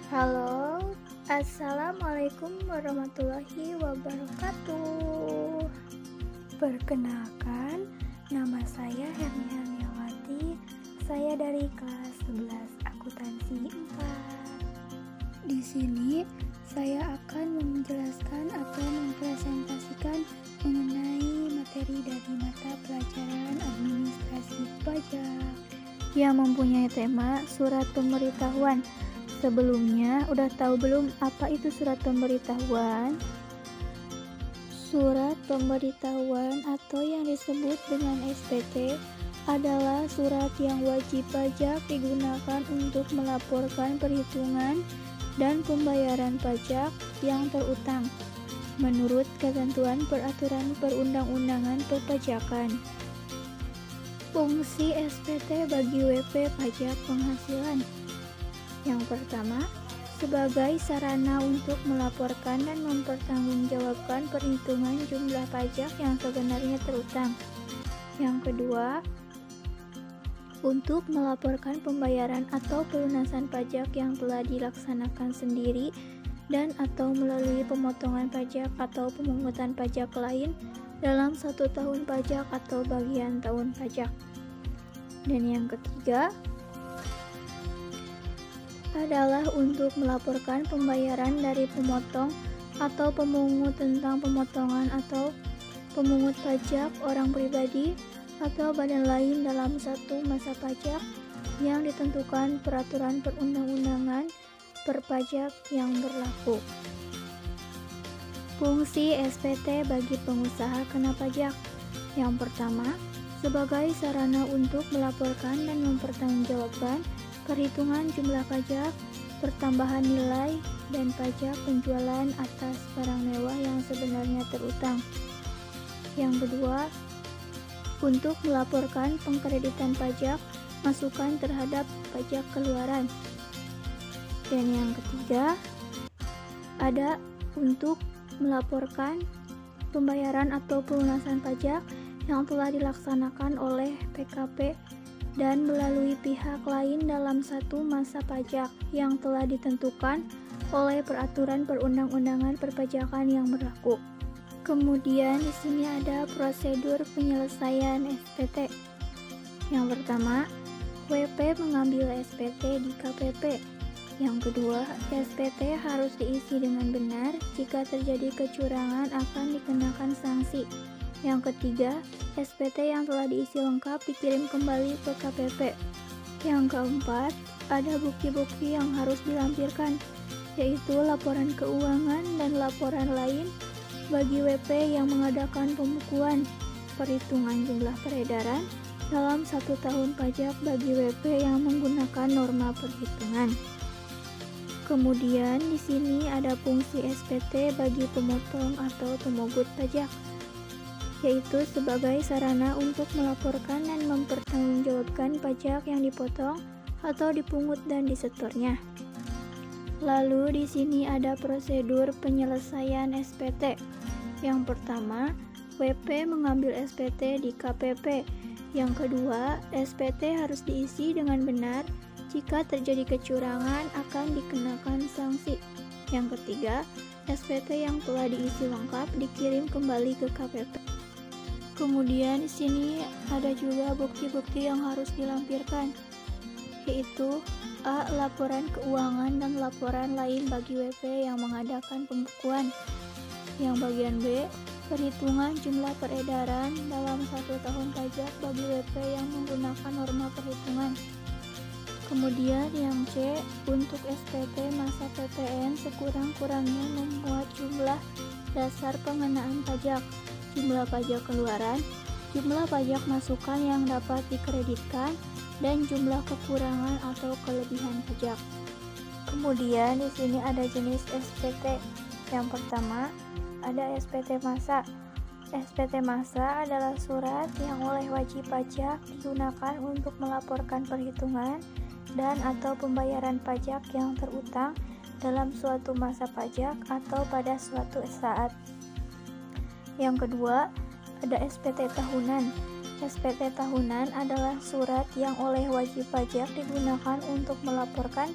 Halo, Assalamualaikum warahmatullahi wabarakatuh. Perkenalkan, nama saya Hernia Herniawati. Saya dari kelas 11 akuntansi 4. Di sini saya akan menjelaskan atau mempresentasikan mengenai materi dari mata pelajaran administrasi pajak yang mempunyai tema surat pemberitahuan. Sebelumnya, udah tahu belum apa itu surat pemberitahuan? Surat pemberitahuan atau yang disebut dengan SPT adalah surat yang wajib pajak digunakan untuk melaporkan perhitungan dan pembayaran pajak yang terutang menurut ketentuan peraturan perundang-undangan perpajakan. Fungsi SPT bagi WP pajak penghasilan. Yang pertama, sebagai sarana untuk melaporkan dan mempertanggungjawabkan perhitungan jumlah pajak yang sebenarnya terutang. Yang kedua, untuk melaporkan pembayaran atau pelunasan pajak yang telah dilaksanakan sendiri dan atau melalui pemotongan pajak atau pemungutan pajak lain dalam 1 tahun pajak atau bagian tahun pajak. Dan yang ketiga adalah untuk melaporkan pembayaran dari pemotong atau pemungut tentang pemotongan atau pemungut pajak orang pribadi atau badan lain dalam satu masa pajak yang ditentukan peraturan perundang-undangan perpajak yang berlaku. Fungsi SPT bagi pengusaha kena pajak. Yang pertama, sebagai sarana untuk melaporkan dan mempertanggungjawabkan perhitungan jumlah pajak, pertambahan nilai, dan pajak penjualan atas barang mewah yang sebenarnya terutang. Yang kedua, untuk melaporkan pengkreditan pajak, masukan terhadap pajak keluaran. Dan yang ketiga, ada untuk melaporkan pembayaran atau pelunasan pajak yang telah dilaksanakan oleh PKP dan melalui pihak lain dalam satu masa pajak yang telah ditentukan oleh peraturan perundang-undangan perpajakan yang berlaku. Kemudian di sini ada prosedur penyelesaian SPT. Yang pertama, WP mengambil SPT di KPP. Yang kedua, SPT harus diisi dengan benar. Jika terjadi kecurangan akan dikenakan sanksi. Yang ketiga, SPT yang telah diisi lengkap dikirim kembali ke KPP. Yang keempat, ada bukti-bukti yang harus dilampirkan, yaitu laporan keuangan dan laporan lain bagi WP yang mengadakan pembukuan, perhitungan jumlah peredaran dalam 1 tahun pajak bagi WP yang menggunakan norma perhitungan. Kemudian di sini ada fungsi SPT bagi pemotong atau pemogot pajak, yaitu sebagai sarana untuk melaporkan dan mempertanggungjawabkan pajak yang dipotong atau dipungut dan disetornya. Lalu di sini ada prosedur penyelesaian SPT. Yang pertama, WP mengambil SPT di KPP. Yang kedua, SPT harus diisi dengan benar. Jika terjadi kecurangan akan dikenakan sanksi. Yang ketiga, SPT yang telah diisi lengkap dikirim kembali ke KPP. Kemudian di sini ada juga bukti-bukti yang harus dilampirkan, yaitu A. Laporan keuangan dan laporan lain bagi WP yang mengadakan pembukuan. Yang bagian B, perhitungan jumlah peredaran dalam 1 tahun pajak bagi WP yang menggunakan norma perhitungan. Kemudian yang C, untuk SPT masa PPN sekurang-kurangnya memuat jumlah dasar pengenaan pajak, jumlah pajak keluaran, jumlah pajak masukan yang dapat dikreditkan, dan jumlah kekurangan atau kelebihan pajak. Kemudian di sini ada jenis SPT. Yang pertama, ada SPT masa. SPT masa adalah surat yang oleh wajib pajak digunakan untuk melaporkan perhitungan dan atau pembayaran pajak yang terutang dalam suatu masa pajak atau pada suatu saat. Yang kedua, ada SPT tahunan. SPT tahunan adalah surat yang oleh wajib pajak digunakan untuk melaporkan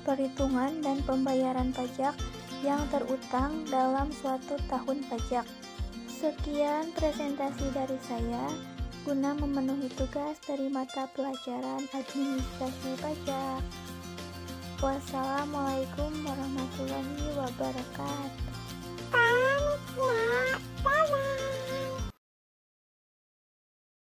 perhitungan dan pembayaran pajak yang terutang dalam suatu tahun pajak. Sekian presentasi dari saya guna memenuhi tugas dari mata pelajaran administrasi pajak. Wassalamualaikum warahmatullahi wabarakatuh. Dadah.